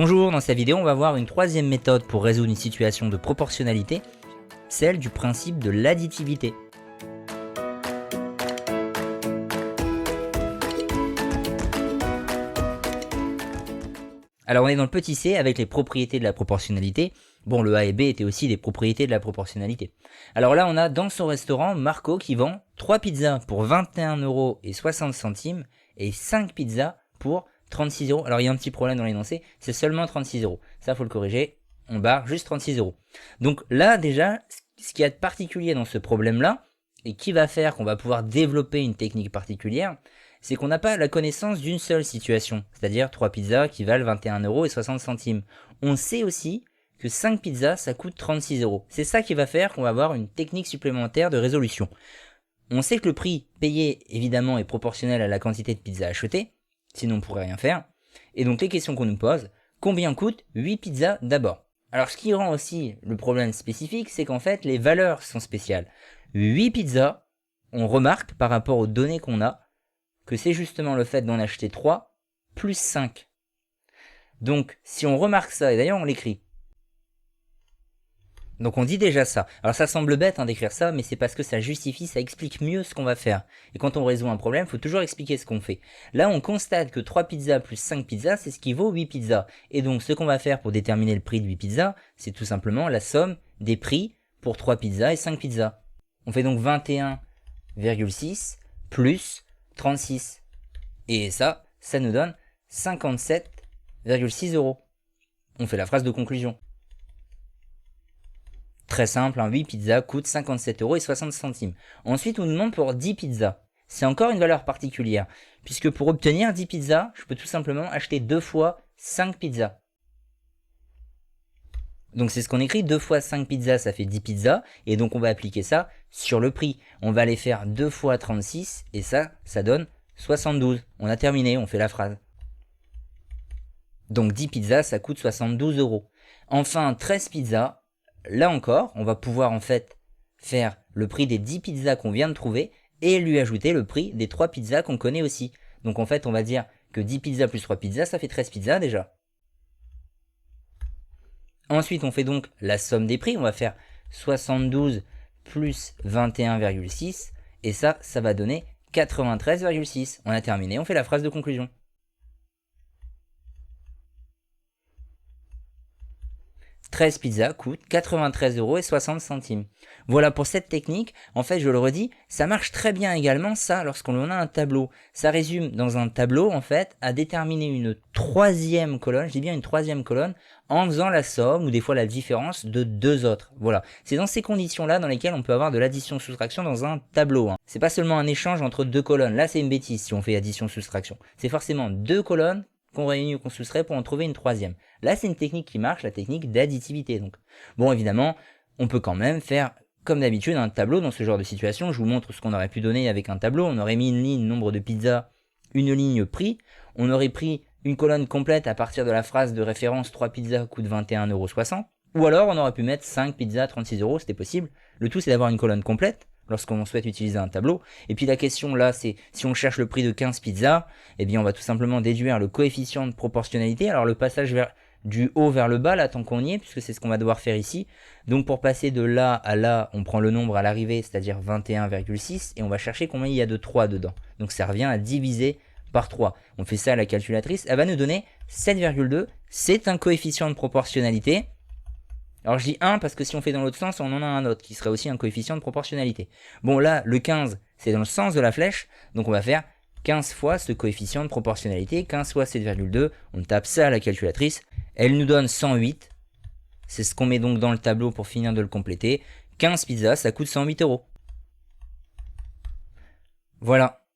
Bonjour, dans cette vidéo on va voir une troisième méthode pour résoudre une situation de proportionnalité, celle du principe de l'additivité. Alors on est dans le petit c avec les propriétés de la proportionnalité. Bon, le A et B étaient aussi des propriétés de la proportionnalité. Alors là on a dans son restaurant Marco qui vend 3 pizzas pour 21,60 € et 5 pizzas pour 36 €. Alors il y a un petit problème dans l'énoncé, c'est seulement 36 €. Ça faut le corriger, on barre juste 36 €. Donc là déjà, ce qu'il y a de particulier dans ce problème-là, et qui va faire qu'on va pouvoir développer une technique particulière, c'est qu'on n'a pas la connaissance d'une seule situation, c'est-à-dire 3 pizzas qui valent 21,60 €. On sait aussi que 5 pizzas ça coûte 36 €. C'est ça qui va faire qu'on va avoir une technique supplémentaire de résolution. On sait que le prix payé évidemment est proportionnel à la quantité de pizzas achetées, sinon on pourrait rien faire. Et donc les questions qu'on nous pose, combien coûte 8 pizzas d'abord? Alors ce qui rend aussi le problème spécifique, c'est qu'en fait les valeurs sont spéciales. 8 pizzas, on remarque par rapport aux données qu'on a, que c'est justement le fait d'en acheter 3 plus 5. Donc si on remarque ça, et d'ailleurs on l'écrit, donc on dit déjà ça. Alors ça semble bête d'écrire ça, mais c'est parce que ça justifie, ça explique mieux ce qu'on va faire. Et quand on résout un problème, il faut toujours expliquer ce qu'on fait. Là on constate que 3 pizzas plus 5 pizzas, c'est ce qui vaut 8 pizzas. Et donc ce qu'on va faire pour déterminer le prix de 8 pizzas, c'est tout simplement la somme des prix pour 3 pizzas et 5 pizzas. On fait donc 21,6 plus 36. Et ça nous donne 57,6 €. On fait la phrase de conclusion. Très simple, 8 pizzas coûte 57,60 €. Ensuite, on nous demande pour 10 pizzas. C'est encore une valeur particulière, puisque pour obtenir 10 pizzas, je peux tout simplement acheter 2 fois 5 pizzas. Donc c'est ce qu'on écrit, 2 fois 5 pizzas, ça fait 10 pizzas, et donc on va appliquer ça sur le prix. On va aller faire 2 fois 36, et ça donne 72. On a terminé, on fait la phrase. Donc 10 pizzas, ça coûte 72 €. Enfin, 13 pizzas, là encore, on va pouvoir en fait faire le prix des 10 pizzas qu'on vient de trouver et lui ajouter le prix des 3 pizzas qu'on connaît aussi. Donc en fait, on va dire que 10 pizzas plus 3 pizzas, ça fait 13 pizzas déjà. Ensuite, on fait donc la somme des prix. On va faire 72 plus 21,6 et ça va donner 93,6. On a terminé, on fait la phrase de conclusion. « 13 pizzas coûtent 93,60 €. Voilà pour cette technique. En fait, je le redis, ça marche très bien également ça lorsqu'on a un tableau. Ça résume dans un tableau en fait à déterminer une troisième colonne, je dis bien une troisième colonne, en faisant la somme ou des fois la différence de deux autres. Voilà, c'est dans ces conditions-là dans lesquelles on peut avoir de l'addition-soustraction dans un tableau. C'est pas seulement un échange entre deux colonnes. Là, c'est une bêtise si on fait addition-soustraction. C'est forcément deux colonnes qu'on réunit ou qu'on soustrait pour en trouver une troisième. Là, c'est une technique qui marche, la technique d'additivité. Donc, bon, évidemment, on peut quand même faire, comme d'habitude, un tableau dans ce genre de situation. Je vous montre ce qu'on aurait pu donner avec un tableau. On aurait mis une ligne nombre de pizzas, une ligne prix. On aurait pris une colonne complète à partir de la phrase de référence 3 pizzas coûtent 21,60 €. Ou alors, on aurait pu mettre 5 pizzas 36 €, c'était possible. Le tout, c'est d'avoir une colonne complète lorsqu'on souhaite utiliser un tableau. Et puis la question là, c'est si on cherche le prix de 15 pizzas, eh bien on va tout simplement déduire le coefficient de proportionnalité. Alors le passage du haut vers le bas, là, tant qu'on y est, puisque c'est ce qu'on va devoir faire ici. Donc pour passer de là à là, on prend le nombre à l'arrivée, c'est-à-dire 21,6, et on va chercher combien il y a de 3 dedans. Donc ça revient à diviser par 3. On fait ça à la calculatrice, elle va nous donner 7,2. C'est un coefficient de proportionnalité. Alors je dis 1 parce que si on fait dans l'autre sens, on en a un autre qui serait aussi un coefficient de proportionnalité. Bon là, le 15, c'est dans le sens de la flèche, donc on va faire 15 fois ce coefficient de proportionnalité, 15 fois 7,2, on tape ça à la calculatrice, elle nous donne 108, c'est ce qu'on met donc dans le tableau pour finir de le compléter. 15 pizzas, ça coûte 108 €. Voilà.